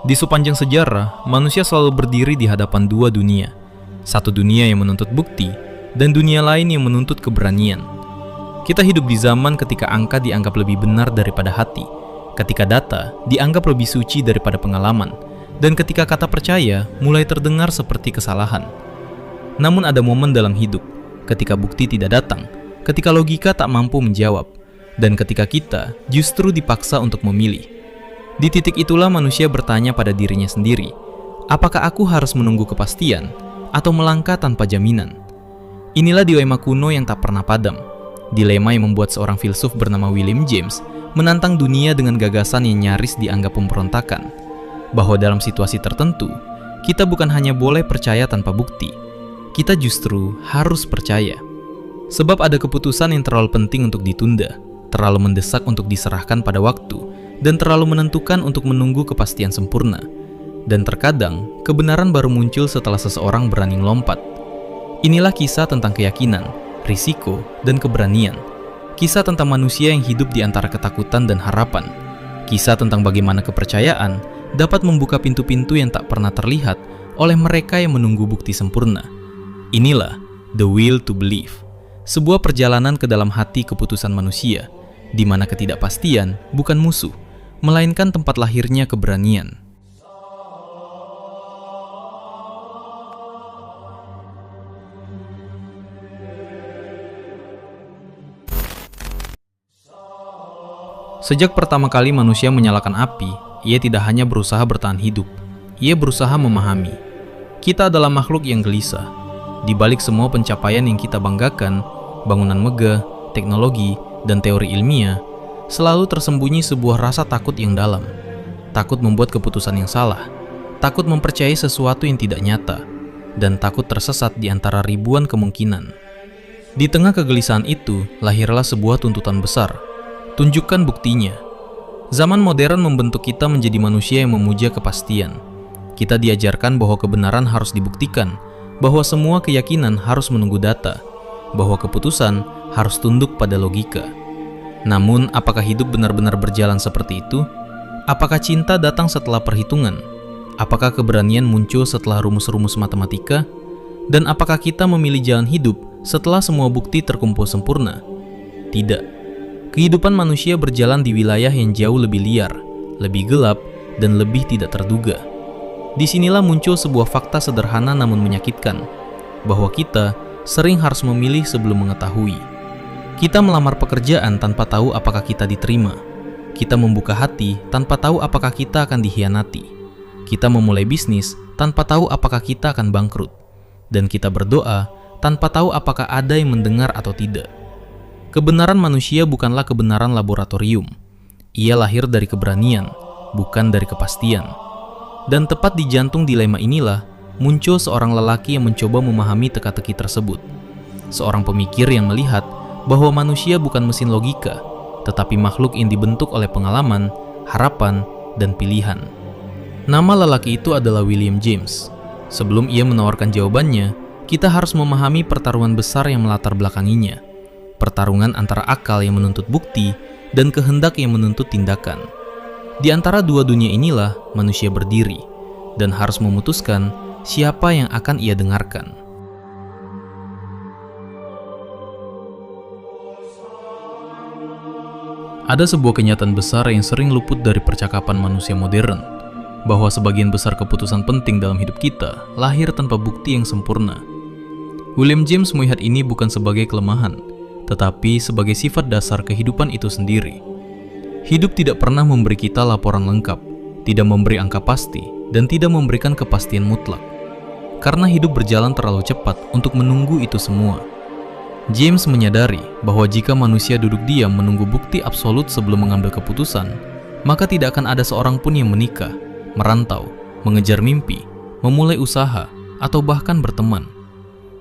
Di sepanjang sejarah, manusia selalu berdiri di hadapan dua dunia. Satu dunia yang menuntut bukti, dan dunia lain yang menuntut keberanian. Kita hidup di zaman ketika angka dianggap lebih benar daripada hati, ketika data dianggap lebih suci daripada pengalaman, dan ketika kata percaya mulai terdengar seperti kesalahan. Namun ada momen dalam hidup, ketika bukti tidak datang, ketika logika tak mampu menjawab, dan ketika kita justru dipaksa untuk memilih. Di titik itulah manusia bertanya pada dirinya sendiri, apakah aku harus menunggu kepastian atau melangkah tanpa jaminan? Inilah dilema kuno yang tak pernah padam. Dilema yang membuat seorang filsuf bernama William James menantang dunia dengan gagasan yang nyaris dianggap pemberontakan, bahwa dalam situasi tertentu, kita bukan hanya boleh percaya tanpa bukti, kita justru harus percaya. Sebab ada keputusan yang terlalu penting untuk ditunda, terlalu mendesak untuk diserahkan pada waktu, dan terlalu menentukan untuk menunggu kepastian sempurna. Dan terkadang, kebenaran baru muncul setelah seseorang berani melompat. Inilah kisah tentang keyakinan, risiko, dan keberanian. Kisah tentang manusia yang hidup di antara ketakutan dan harapan. Kisah tentang bagaimana kepercayaan dapat membuka pintu-pintu yang tak pernah terlihat oleh mereka yang menunggu bukti sempurna. Inilah The Will to Believe, sebuah perjalanan ke dalam hati keputusan manusia, di mana ketidakpastian bukan musuh, melainkan tempat lahirnya keberanian. Sejak pertama kali manusia menyalakan api, ia tidak hanya berusaha bertahan hidup, ia berusaha memahami. Kita adalah makhluk yang gelisah. Di balik semua pencapaian yang kita banggakan, bangunan megah, teknologi, dan teori ilmiah, selalu tersembunyi sebuah rasa takut yang dalam. Takut membuat keputusan yang salah, takut mempercayai sesuatu yang tidak nyata, dan takut tersesat di antara ribuan kemungkinan. Di tengah kegelisahan itu, lahirlah sebuah tuntutan besar. Tunjukkan buktinya. Zaman modern membentuk kita menjadi manusia yang memuja kepastian. Kita diajarkan bahwa kebenaran harus dibuktikan, bahwa semua keyakinan harus menunggu data, bahwa keputusan harus tunduk pada logika. Namun, apakah hidup benar-benar berjalan seperti itu? Apakah cinta datang setelah perhitungan? Apakah keberanian muncul setelah rumus-rumus matematika? Dan apakah kita memilih jalan hidup setelah semua bukti terkumpul sempurna? Tidak. Kehidupan manusia berjalan di wilayah yang jauh lebih liar, lebih gelap, dan lebih tidak terduga. Disinilah muncul sebuah fakta sederhana namun menyakitkan, bahwa kita sering harus memilih sebelum mengetahui. Kita melamar pekerjaan tanpa tahu apakah kita diterima. Kita membuka hati tanpa tahu apakah kita akan dikhianati. Kita memulai bisnis tanpa tahu apakah kita akan bangkrut. Dan kita berdoa tanpa tahu apakah ada yang mendengar atau tidak. Kebenaran manusia bukanlah kebenaran laboratorium. Ia lahir dari keberanian, bukan dari kepastian. Dan tepat di jantung dilema inilah, muncul seorang lelaki yang mencoba memahami teka-teki tersebut. Seorang pemikir yang melihat bahwa manusia bukan mesin logika, tetapi makhluk yang dibentuk oleh pengalaman, harapan, dan pilihan. Nama lelaki itu adalah William James. Sebelum ia menawarkan jawabannya, kita harus memahami pertarungan besar yang melatar belakanginya. Pertarungan antara akal yang menuntut bukti dan kehendak yang menuntut tindakan. Di antara dua dunia inilah manusia berdiri dan harus memutuskan siapa yang akan ia dengarkan. Ada sebuah kenyataan besar yang sering luput dari percakapan manusia modern, bahwa sebagian besar keputusan penting dalam hidup kita lahir tanpa bukti yang sempurna. William James melihat ini bukan sebagai kelemahan, tetapi sebagai sifat dasar kehidupan itu sendiri. Hidup tidak pernah memberi kita laporan lengkap, tidak memberi angka pasti, dan tidak memberikan kepastian mutlak. Karena hidup berjalan terlalu cepat untuk menunggu itu semua. James menyadari bahwa jika manusia duduk diam menunggu bukti absolut sebelum mengambil keputusan, maka tidak akan ada seorang pun yang menikah, merantau, mengejar mimpi, memulai usaha, atau bahkan berteman.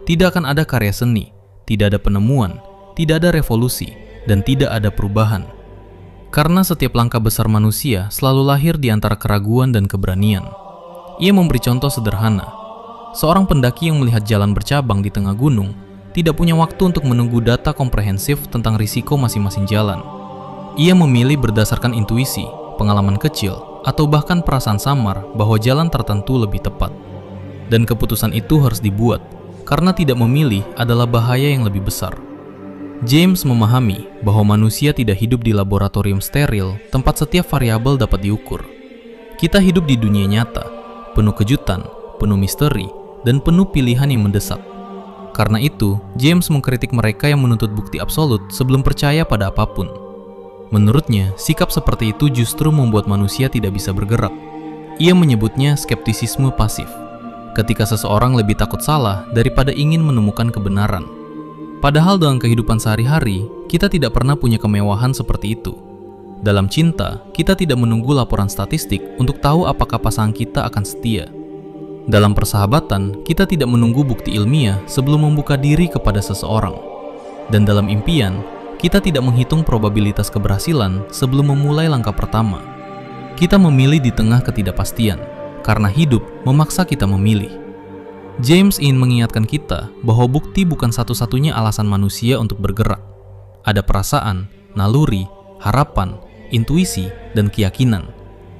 Tidak akan ada karya seni, tidak ada penemuan, tidak ada revolusi, dan tidak ada perubahan. Karena setiap langkah besar manusia selalu lahir di antara keraguan dan keberanian. Ia memberi contoh sederhana. Seorang pendaki yang melihat jalan bercabang di tengah gunung tidak punya waktu untuk menunggu data komprehensif tentang risiko masing-masing jalan. Ia memilih berdasarkan intuisi, pengalaman kecil, atau bahkan perasaan samar bahwa jalan tertentu lebih tepat. Dan keputusan itu harus dibuat, karena tidak memilih adalah bahaya yang lebih besar. James memahami bahwa manusia tidak hidup di laboratorium steril tempat setiap variabel dapat diukur. Kita hidup di dunia nyata, penuh kejutan, penuh misteri, dan penuh pilihan yang mendesak. Karena itu, James mengkritik mereka yang menuntut bukti absolut sebelum percaya pada apapun. Menurutnya, sikap seperti itu justru membuat manusia tidak bisa bergerak. Ia menyebutnya skeptisisme pasif, ketika seseorang lebih takut salah daripada ingin menemukan kebenaran. Padahal dalam kehidupan sehari-hari, kita tidak pernah punya kemewahan seperti itu. Dalam cinta, kita tidak menunggu laporan statistik untuk tahu apakah pasangan kita akan setia. Dalam persahabatan, kita tidak menunggu bukti ilmiah sebelum membuka diri kepada seseorang. Dan dalam impian, kita tidak menghitung probabilitas keberhasilan sebelum memulai langkah pertama. Kita memilih di tengah ketidakpastian, karena hidup memaksa kita memilih. James ingin mengingatkan kita bahwa bukti bukan satu-satunya alasan manusia untuk bergerak. Ada perasaan, naluri, harapan, intuisi, dan keyakinan.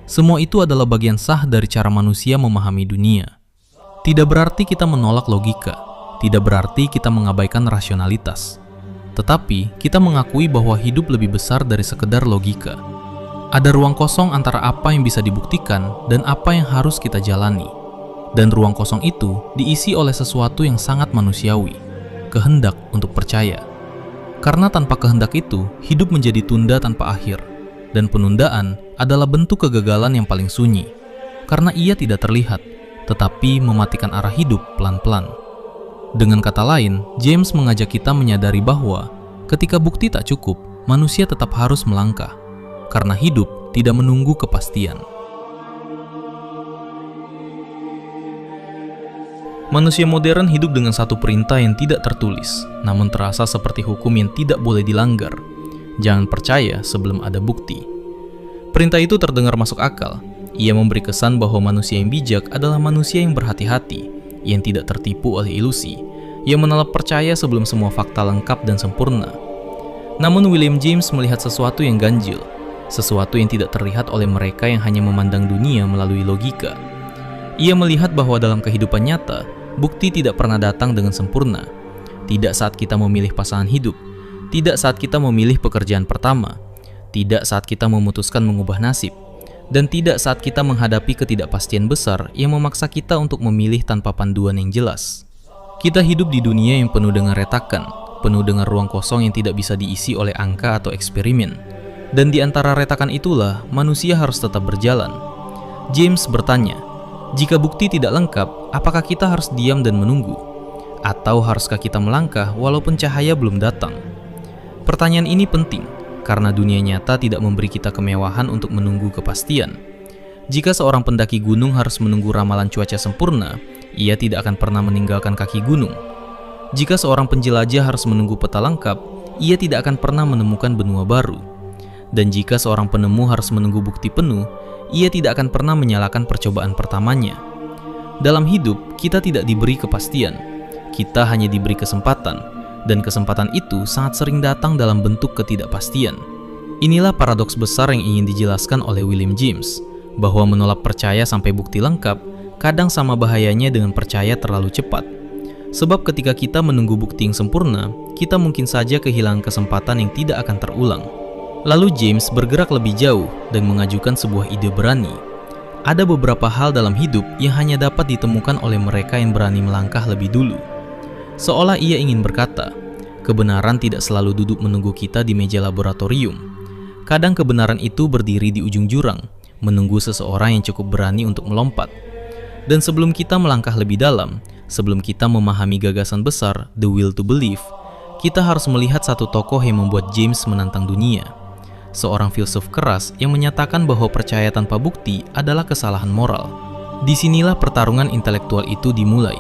Semua itu adalah bagian sah dari cara manusia memahami dunia. Tidak berarti kita menolak logika, tidak berarti kita mengabaikan rasionalitas. Tetapi, kita mengakui bahwa hidup lebih besar dari sekedar logika. Ada ruang kosong antara apa yang bisa dibuktikan dan apa yang harus kita jalani. Dan ruang kosong itu diisi oleh sesuatu yang sangat manusiawi, kehendak untuk percaya. Karena tanpa kehendak itu, hidup menjadi tunda tanpa akhir. Dan penundaan adalah bentuk kegagalan yang paling sunyi, karena ia tidak terlihat, tetapi mematikan arah hidup pelan-pelan. Dengan kata lain, James mengajak kita menyadari bahwa ketika bukti tak cukup, manusia tetap harus melangkah, karena hidup tidak menunggu kepastian. Manusia modern hidup dengan satu perintah yang tidak tertulis, namun terasa seperti hukum yang tidak boleh dilanggar. Jangan percaya sebelum ada bukti. Perintah itu terdengar masuk akal. Ia memberi kesan bahwa manusia yang bijak adalah manusia yang berhati-hati, yang tidak tertipu oleh ilusi, yang menolak percaya sebelum semua fakta lengkap dan sempurna. Namun William James melihat sesuatu yang ganjil, sesuatu yang tidak terlihat oleh mereka yang hanya memandang dunia melalui logika. Ia melihat bahwa dalam kehidupan nyata, bukti tidak pernah datang dengan sempurna. Tidak saat kita memilih pasangan hidup, tidak saat kita memilih pekerjaan pertama, tidak saat kita memutuskan mengubah nasib, dan tidak saat kita menghadapi ketidakpastian besar yang memaksa kita untuk memilih tanpa panduan yang jelas. Kita hidup di dunia yang penuh dengan retakan, penuh dengan ruang kosong yang tidak bisa diisi oleh angka atau eksperimen. Dan di antara retakan itulah, manusia harus tetap berjalan. James bertanya, jika bukti tidak lengkap, apakah kita harus diam dan menunggu? Atau haruskah kita melangkah walaupun cahaya belum datang? Pertanyaan ini penting, karena dunia nyata tidak memberi kita kemewahan untuk menunggu kepastian. Jika seorang pendaki gunung harus menunggu ramalan cuaca sempurna, ia tidak akan pernah meninggalkan kaki gunung. Jika seorang penjelajah harus menunggu peta lengkap, ia tidak akan pernah menemukan benua baru. Dan jika seorang penemu harus menunggu bukti penuh, ia tidak akan pernah menyalakan percobaan pertamanya. Dalam hidup, kita tidak diberi kepastian. Kita hanya diberi kesempatan. Dan kesempatan itu sangat sering datang dalam bentuk ketidakpastian. Inilah paradoks besar yang ingin dijelaskan oleh William James, bahwa menolak percaya sampai bukti lengkap kadang sama bahayanya dengan percaya terlalu cepat. Sebab ketika kita menunggu bukti yang sempurna, kita mungkin saja kehilangan kesempatan yang tidak akan terulang. Lalu James bergerak lebih jauh dan mengajukan sebuah ide berani. Ada beberapa hal dalam hidup yang hanya dapat ditemukan oleh mereka yang berani melangkah lebih dulu. Seolah ia ingin berkata, kebenaran tidak selalu duduk menunggu kita di meja laboratorium. Kadang kebenaran itu berdiri di ujung jurang, menunggu seseorang yang cukup berani untuk melompat. Dan sebelum kita melangkah lebih dalam, sebelum kita memahami gagasan besar, The Will to Believe, kita harus melihat satu tokoh yang membuat James menantang dunia. Seorang filsuf keras yang menyatakan bahwa percaya tanpa bukti adalah kesalahan moral. Disinilah pertarungan intelektual itu dimulai.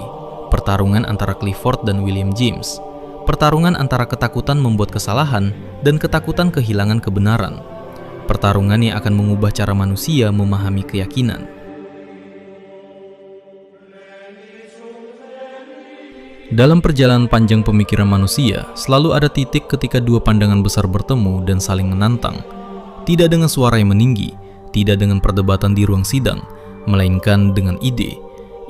Pertarungan antara Clifford dan William James. Pertarungan antara ketakutan membuat kesalahan dan ketakutan kehilangan kebenaran. Pertarungan yang akan mengubah cara manusia memahami keyakinan. Dalam perjalanan panjang pemikiran manusia, selalu ada titik ketika dua pandangan besar bertemu dan saling menantang. Tidak dengan suara yang meninggi, Tidak dengan perdebatan di ruang sidang, melainkan dengan ide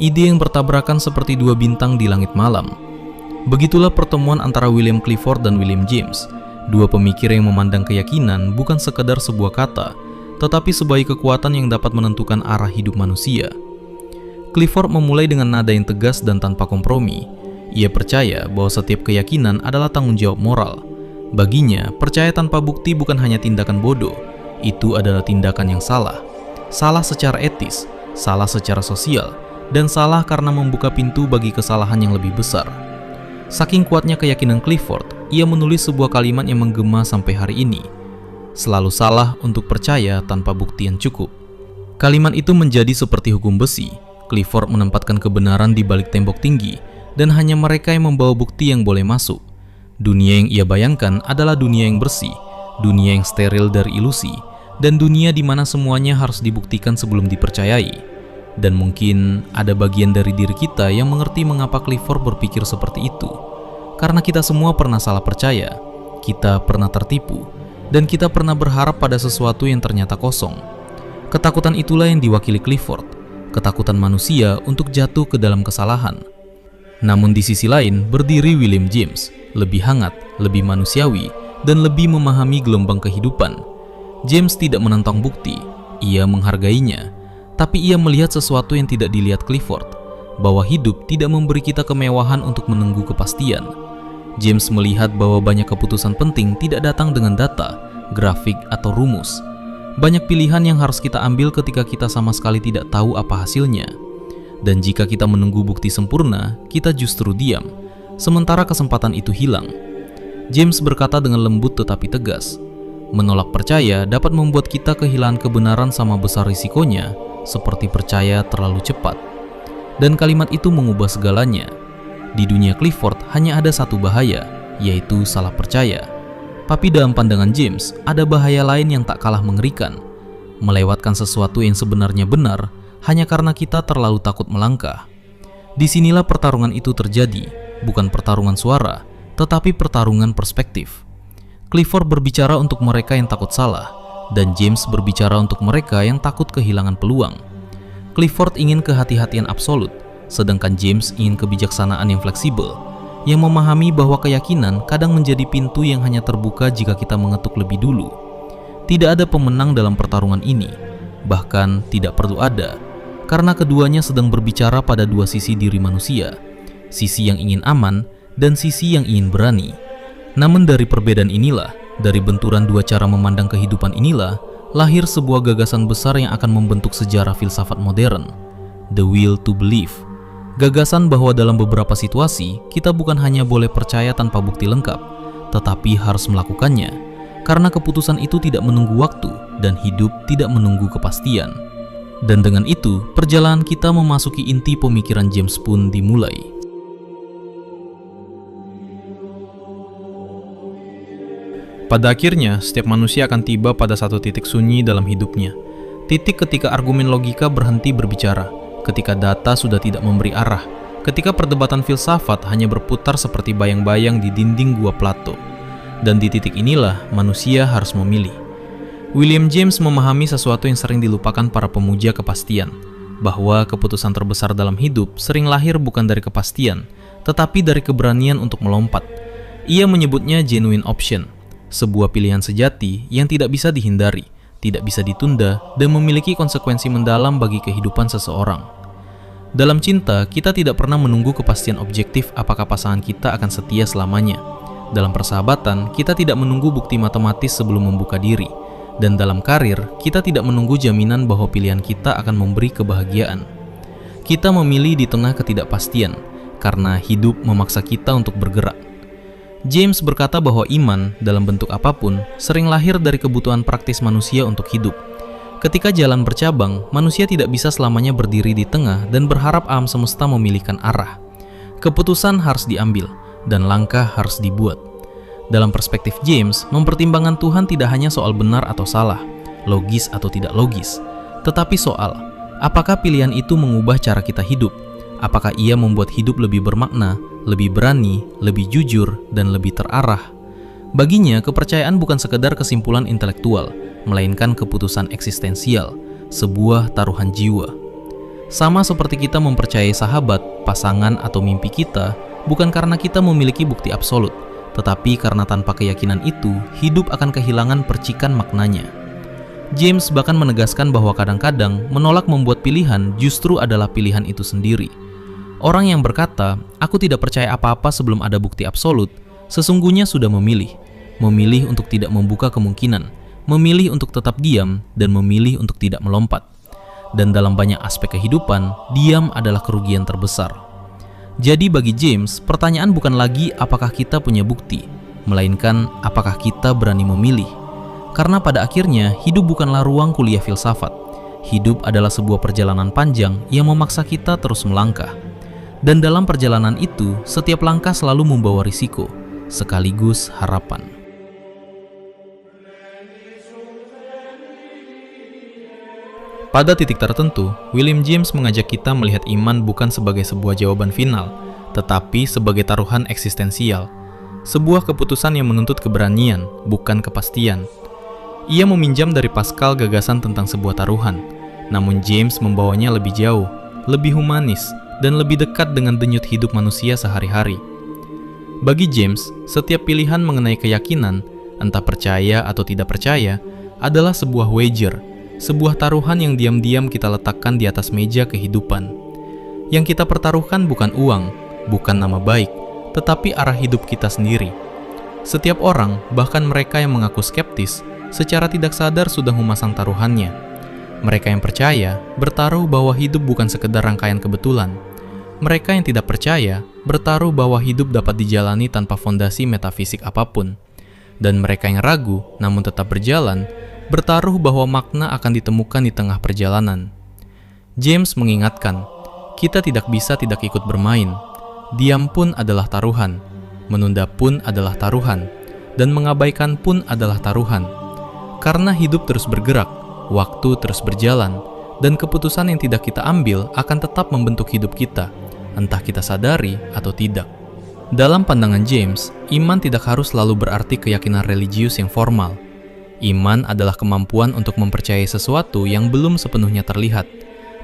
yang bertabrakan seperti dua bintang di langit malam. Begitulah pertemuan antara William Clifford dan William James, dua pemikir yang memandang keyakinan bukan sekedar sebuah kata, tetapi sebagai kekuatan yang dapat menentukan arah hidup manusia. Clifford memulai dengan nada yang tegas dan tanpa kompromi. Ia percaya bahwa setiap keyakinan adalah tanggung jawab moral. Baginya, percaya tanpa bukti bukan hanya tindakan bodoh, itu adalah tindakan yang salah. Salah secara etis, salah secara sosial, dan salah karena membuka pintu bagi kesalahan yang lebih besar. Saking kuatnya keyakinan Clifford, ia menulis sebuah kalimat yang menggema sampai hari ini. Selalu salah untuk percaya tanpa bukti yang cukup. Kalimat itu menjadi seperti hukum besi. Clifford menempatkan kebenaran di balik tembok tinggi, dan hanya mereka yang membawa bukti yang boleh masuk. Dunia yang ia bayangkan adalah dunia yang bersih, dunia yang steril dari ilusi, dan dunia di mana semuanya harus dibuktikan sebelum dipercayai. Dan mungkin ada bagian dari diri kita yang mengerti mengapa Clifford berpikir seperti itu. Karena kita semua pernah salah percaya, kita pernah tertipu, dan kita pernah berharap pada sesuatu yang ternyata kosong. Ketakutan itulah yang diwakili Clifford, ketakutan manusia untuk jatuh ke dalam kesalahan. Namun di sisi lain berdiri William James, lebih hangat, lebih manusiawi, dan lebih memahami gelombang kehidupan. James tidak menentang bukti, ia menghargainya. Tapi ia melihat sesuatu yang tidak dilihat Clifford, bahwa hidup tidak memberi kita kemewahan untuk menunggu kepastian. James melihat bahwa banyak keputusan penting tidak datang dengan data, grafik, atau rumus. Banyak pilihan yang harus kita ambil ketika kita sama sekali tidak tahu apa hasilnya. Dan jika kita menunggu bukti sempurna, kita justru diam, sementara kesempatan itu hilang. James berkata dengan lembut tetapi tegas, menolak percaya dapat membuat kita kehilangan kebenaran sama besar risikonya, seperti percaya terlalu cepat. Dan kalimat itu mengubah segalanya. Di dunia Clifford hanya ada satu bahaya, yaitu salah percaya. Tapi dalam pandangan James, ada bahaya lain yang tak kalah mengerikan. Melewatkan sesuatu yang sebenarnya benar, hanya karena kita terlalu takut melangkah. Disinilah pertarungan itu terjadi, bukan pertarungan suara, tetapi pertarungan perspektif. Clifford berbicara untuk mereka yang takut salah, dan James berbicara untuk mereka yang takut kehilangan peluang. Clifford ingin kehati-hatian absolut, sedangkan James ingin kebijaksanaan yang fleksibel, yang memahami bahwa keyakinan kadang menjadi pintu yang hanya terbuka jika kita mengetuk lebih dulu. Tidak ada pemenang dalam pertarungan ini, bahkan tidak perlu ada, karena keduanya sedang berbicara pada dua sisi diri manusia, sisi yang ingin aman dan sisi yang ingin berani. Namun dari perbedaan inilah, dari benturan dua cara memandang kehidupan inilah, lahir sebuah gagasan besar yang akan membentuk sejarah filsafat modern, the will to believe. Gagasan bahwa dalam beberapa situasi, kita bukan hanya boleh percaya tanpa bukti lengkap, tetapi harus melakukannya, karena keputusan itu tidak menunggu waktu, dan hidup tidak menunggu kepastian. Dan dengan itu, perjalanan kita memasuki inti pemikiran James pun dimulai. Pada akhirnya, setiap manusia akan tiba pada satu titik sunyi dalam hidupnya. Titik ketika argumen logika berhenti berbicara, ketika data sudah tidak memberi arah, ketika perdebatan filsafat hanya berputar seperti bayang-bayang di dinding gua Plato. Dan di titik inilah manusia harus memilih. William James memahami sesuatu yang sering dilupakan para pemuja kepastian, bahwa keputusan terbesar dalam hidup sering lahir bukan dari kepastian, tetapi dari keberanian untuk melompat. Ia menyebutnya genuine option, sebuah pilihan sejati yang tidak bisa dihindari, tidak bisa ditunda, dan memiliki konsekuensi mendalam bagi kehidupan seseorang. Dalam cinta, kita tidak pernah menunggu kepastian objektif apakah pasangan kita akan setia selamanya. Dalam persahabatan, kita tidak menunggu bukti matematis sebelum membuka diri. Dan dalam karir, kita tidak menunggu jaminan bahwa pilihan kita akan memberi kebahagiaan. Kita memilih di tengah ketidakpastian, karena hidup memaksa kita untuk bergerak. James berkata bahwa iman, dalam bentuk apapun, sering lahir dari kebutuhan praktis manusia untuk hidup. Ketika jalan bercabang, manusia tidak bisa selamanya berdiri di tengah dan berharap alam semesta memilihkan arah. Keputusan harus diambil, dan langkah harus dibuat. Dalam perspektif James, mempertimbangkan Tuhan tidak hanya soal benar atau salah, logis atau tidak logis, tetapi soal, apakah pilihan itu mengubah cara kita hidup? Apakah ia membuat hidup lebih bermakna, lebih berani, lebih jujur, dan lebih terarah? Baginya, kepercayaan bukan sekedar kesimpulan intelektual, melainkan keputusan eksistensial, sebuah taruhan jiwa. Sama seperti kita mempercayai sahabat, pasangan, atau mimpi kita, bukan karena kita memiliki bukti absolut, tetapi karena tanpa keyakinan itu, hidup akan kehilangan percikan maknanya. James bahkan menegaskan bahwa kadang-kadang menolak membuat pilihan justru adalah pilihan itu sendiri. Orang yang berkata, "Aku tidak percaya apa-apa sebelum ada bukti absolut," sesungguhnya sudah memilih untuk tidak membuka kemungkinan, memilih untuk tetap diam, dan memilih untuk tidak melompat. Dan dalam banyak aspek kehidupan, diam adalah kerugian terbesar. Jadi bagi James, pertanyaan bukan lagi apakah kita punya bukti, melainkan apakah kita berani memilih. Karena pada akhirnya, hidup bukanlah ruang kuliah filsafat. Hidup adalah sebuah perjalanan panjang yang memaksa kita terus melangkah. Dan dalam perjalanan itu, setiap langkah selalu membawa risiko, sekaligus harapan. Pada titik tertentu, William James mengajak kita melihat iman bukan sebagai sebuah jawaban final, tetapi sebagai taruhan eksistensial. Sebuah keputusan yang menuntut keberanian, bukan kepastian. Ia meminjam dari Pascal gagasan tentang sebuah taruhan, namun James membawanya lebih jauh, lebih humanis, dan lebih dekat dengan denyut hidup manusia sehari-hari. Bagi James, setiap pilihan mengenai keyakinan, entah percaya atau tidak percaya, adalah sebuah wager, sebuah taruhan yang diam-diam kita letakkan di atas meja kehidupan. Yang kita pertaruhkan bukan uang, bukan nama baik, tetapi arah hidup kita sendiri. Setiap orang, bahkan mereka yang mengaku skeptis, secara tidak sadar sudah memasang taruhannya. Mereka yang percaya, bertaruh bahwa hidup bukan sekedar rangkaian kebetulan. Mereka yang tidak percaya, bertaruh bahwa hidup dapat dijalani tanpa fondasi metafisik apapun. Dan mereka yang ragu, namun tetap berjalan, bertaruh bahwa makna akan ditemukan di tengah perjalanan. James mengingatkan, kita tidak bisa tidak ikut bermain. Diam pun adalah taruhan, menunda pun adalah taruhan, dan mengabaikan pun adalah taruhan. Karena hidup terus bergerak, waktu terus berjalan, dan keputusan yang tidak kita ambil akan tetap membentuk hidup kita, entah kita sadari atau tidak. Dalam pandangan James, iman tidak harus selalu berarti keyakinan religius yang formal. Iman adalah kemampuan untuk mempercayai sesuatu yang belum sepenuhnya terlihat,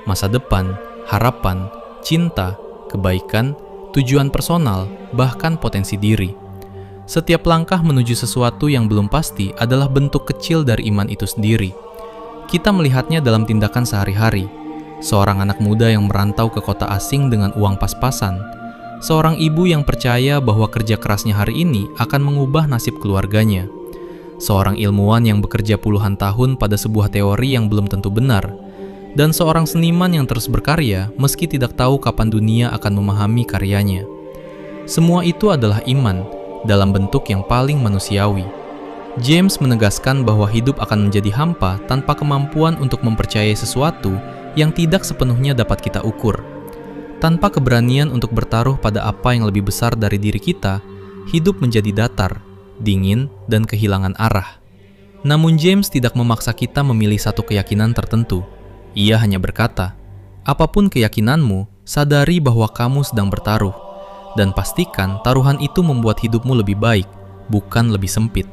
masa depan, harapan, cinta, kebaikan, tujuan personal, bahkan potensi diri. Setiap langkah menuju sesuatu yang belum pasti adalah bentuk kecil dari iman itu sendiri. Kita melihatnya dalam tindakan sehari-hari. Seorang anak muda yang merantau ke kota asing dengan uang pas-pasan. Seorang ibu yang percaya bahwa kerja kerasnya hari ini akan mengubah nasib keluarganya. Seorang ilmuwan yang bekerja puluhan tahun pada sebuah teori yang belum tentu benar. Dan seorang seniman yang terus berkarya meski tidak tahu kapan dunia akan memahami karyanya. Semua itu adalah iman, dalam bentuk yang paling manusiawi. James menegaskan bahwa hidup akan menjadi hampa tanpa kemampuan untuk mempercayai sesuatu yang tidak sepenuhnya dapat kita ukur. Tanpa keberanian untuk bertaruh pada apa yang lebih besar dari diri kita, hidup menjadi datar, dingin, dan kehilangan arah. Namun James tidak memaksa kita memilih satu keyakinan tertentu. Ia hanya berkata, apapun keyakinanmu, sadari bahwa kamu sedang bertaruh. Dan pastikan taruhan itu membuat hidupmu lebih baik, bukan lebih sempit.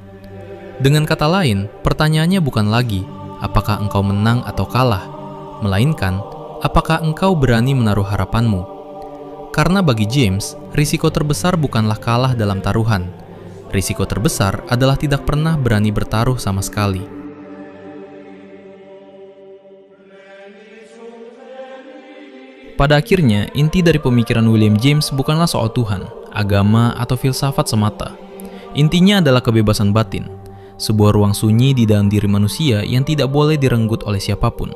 Dengan kata lain, pertanyaannya bukan lagi, apakah engkau menang atau kalah, melainkan, apakah engkau berani menaruh harapanmu. Karena bagi James, risiko terbesar bukanlah kalah dalam taruhan. Risiko terbesar adalah tidak pernah berani bertaruh sama sekali. Pada akhirnya, inti dari pemikiran William James bukanlah soal Tuhan, agama, atau filsafat semata. Intinya adalah kebebasan batin, sebuah ruang sunyi di dalam diri manusia yang tidak boleh direnggut oleh siapapun.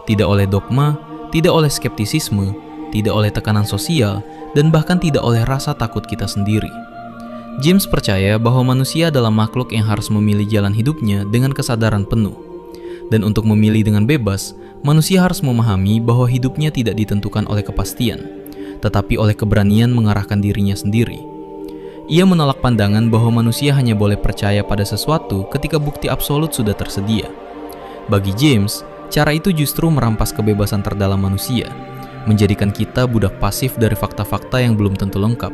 Tidak oleh dogma, tidak oleh skeptisisme, tidak oleh tekanan sosial, dan bahkan tidak oleh rasa takut kita sendiri. James percaya bahwa manusia adalah makhluk yang harus memilih jalan hidupnya dengan kesadaran penuh. Dan untuk memilih dengan bebas, manusia harus memahami bahwa hidupnya tidak ditentukan oleh kepastian, tetapi oleh keberanian mengarahkan dirinya sendiri. Ia menolak pandangan bahwa manusia hanya boleh percaya pada sesuatu ketika bukti absolut sudah tersedia. Bagi James, cara itu justru merampas kebebasan terdalam manusia, menjadikan kita budak pasif dari fakta-fakta yang belum tentu lengkap.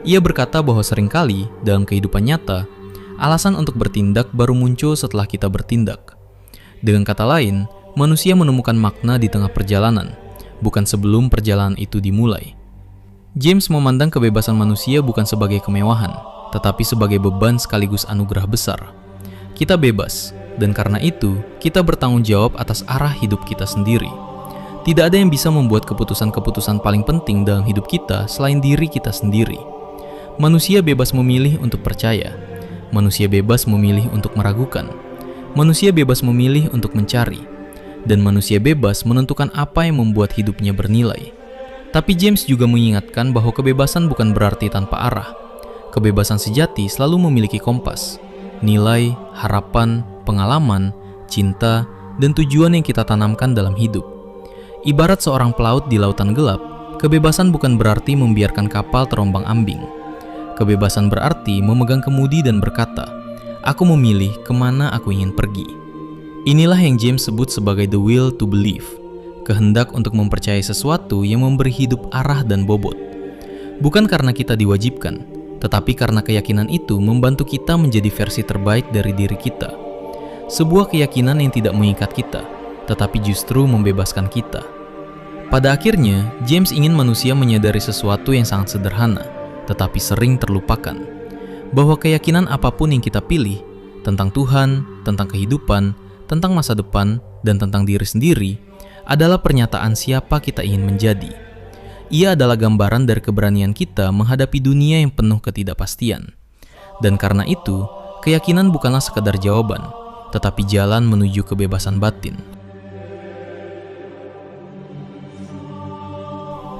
Ia berkata bahwa seringkali, dalam kehidupan nyata, alasan untuk bertindak baru muncul setelah kita bertindak. Dengan kata lain, manusia menemukan makna di tengah perjalanan, bukan sebelum perjalanan itu dimulai. James memandang kebebasan manusia bukan sebagai kemewahan, tetapi sebagai beban sekaligus anugerah besar. Kita bebas, dan karena itu, kita bertanggung jawab atas arah hidup kita sendiri. Tidak ada yang bisa membuat keputusan-keputusan paling penting dalam hidup kita selain diri kita sendiri. Manusia bebas memilih untuk percaya. Manusia bebas memilih untuk meragukan. Manusia bebas memilih untuk mencari. Dan manusia bebas menentukan apa yang membuat hidupnya bernilai. Tapi James juga mengingatkan bahwa kebebasan bukan berarti tanpa arah. Kebebasan sejati selalu memiliki kompas, nilai, harapan, pengalaman, cinta, dan tujuan yang kita tanamkan dalam hidup. Ibarat seorang pelaut di lautan gelap, kebebasan bukan berarti membiarkan kapal terombang-ambing. Kebebasan berarti memegang kemudi dan berkata, "Aku memilih kemana aku ingin pergi." Inilah yang James sebut sebagai the will to believe, kehendak untuk mempercayai sesuatu yang memberi hidup arah dan bobot. Bukan karena kita diwajibkan, tetapi karena keyakinan itu membantu kita menjadi versi terbaik dari diri kita. Sebuah keyakinan yang tidak mengikat kita, tetapi justru membebaskan kita. Pada akhirnya, James ingin manusia menyadari sesuatu yang sangat sederhana, tetapi sering terlupakan, bahwa keyakinan apapun yang kita pilih, tentang Tuhan, tentang kehidupan, tentang masa depan, dan tentang diri sendiri, adalah pernyataan siapa kita ingin menjadi. Ia adalah gambaran dari keberanian kita menghadapi dunia yang penuh ketidakpastian. Dan karena itu, keyakinan bukanlah sekadar jawaban, tetapi jalan menuju kebebasan batin.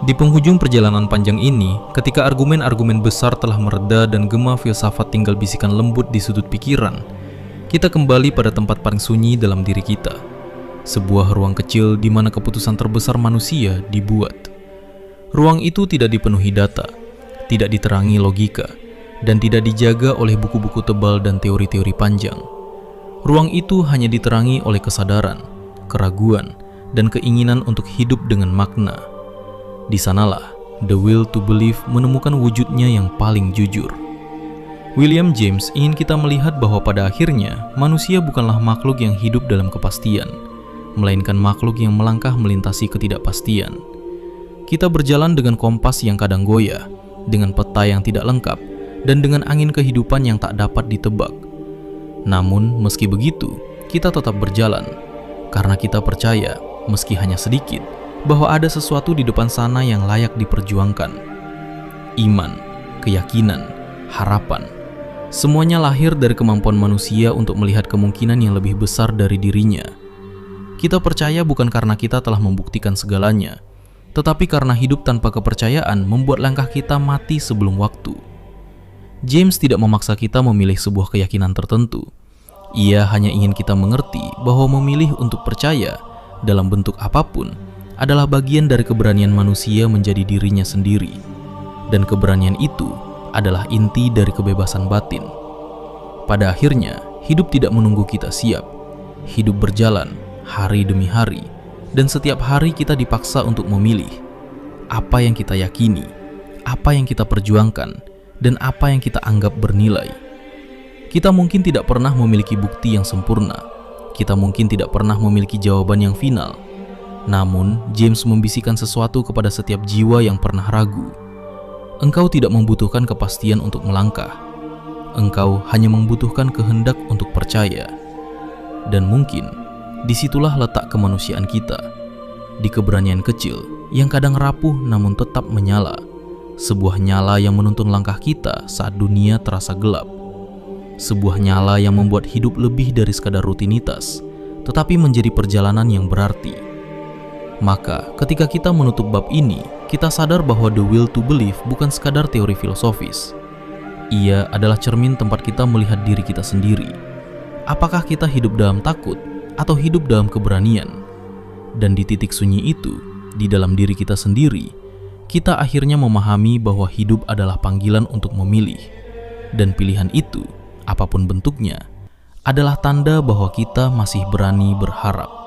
Di penghujung perjalanan panjang ini, ketika argumen-argumen besar telah mereda dan gema filsafat tinggal bisikan lembut di sudut pikiran, kita kembali pada tempat paling sunyi dalam diri kita. Sebuah ruang kecil di mana keputusan terbesar manusia dibuat. Ruang itu tidak dipenuhi data, tidak diterangi logika, dan tidak dijaga oleh buku-buku tebal dan teori-teori panjang. Ruang itu hanya diterangi oleh kesadaran, keraguan, dan keinginan untuk hidup dengan makna. Di sanalah the will to believe menemukan wujudnya yang paling jujur. William James ingin kita melihat bahwa pada akhirnya manusia bukanlah makhluk yang hidup dalam kepastian, melainkan makhluk yang melangkah melintasi ketidakpastian. Kita berjalan dengan kompas yang kadang goyah, dengan peta yang tidak lengkap, dan dengan angin kehidupan yang tak dapat ditebak. Namun, meski begitu, kita tetap berjalan, karena kita percaya, meski hanya sedikit, bahwa ada sesuatu di depan sana yang layak diperjuangkan. Iman, keyakinan, harapan, semuanya lahir dari kemampuan manusia untuk melihat kemungkinan yang lebih besar dari dirinya. Kita percaya bukan karena kita telah membuktikan segalanya, tetapi karena hidup tanpa kepercayaan membuat langkah kita mati sebelum waktu. James tidak memaksa kita memilih sebuah keyakinan tertentu. Ia hanya ingin kita mengerti bahwa memilih untuk percaya dalam bentuk apapun adalah bagian dari keberanian manusia menjadi dirinya sendiri. Dan keberanian itu adalah inti dari kebebasan batin. Pada akhirnya, hidup tidak menunggu kita siap. Hidup berjalan hari demi hari, dan setiap hari kita dipaksa untuk memilih apa yang kita yakini, apa yang kita perjuangkan, dan apa yang kita anggap bernilai. Kita mungkin tidak pernah memiliki bukti yang sempurna. Kita mungkin tidak pernah memiliki jawaban yang final. Namun, James membisikkan sesuatu kepada setiap jiwa yang pernah ragu. Engkau tidak membutuhkan kepastian untuk melangkah. Engkau hanya membutuhkan kehendak untuk percaya. Dan mungkin, disitulah letak kemanusiaan kita. Di keberanian kecil yang kadang rapuh namun tetap menyala. Sebuah nyala yang menuntun langkah kita saat dunia terasa gelap. Sebuah nyala yang membuat hidup lebih dari sekadar rutinitas, tetapi menjadi perjalanan yang berarti. Maka, ketika kita menutup bab ini, kita sadar bahwa the will to believe bukan sekadar teori filosofis. Ia adalah cermin tempat kita melihat diri kita sendiri. Apakah kita hidup dalam takut atau hidup dalam keberanian? Dan di titik sunyi itu, di dalam diri kita sendiri, kita akhirnya memahami bahwa hidup adalah panggilan untuk memilih. Dan pilihan itu, apapun bentuknya, adalah tanda bahwa kita masih berani berharap.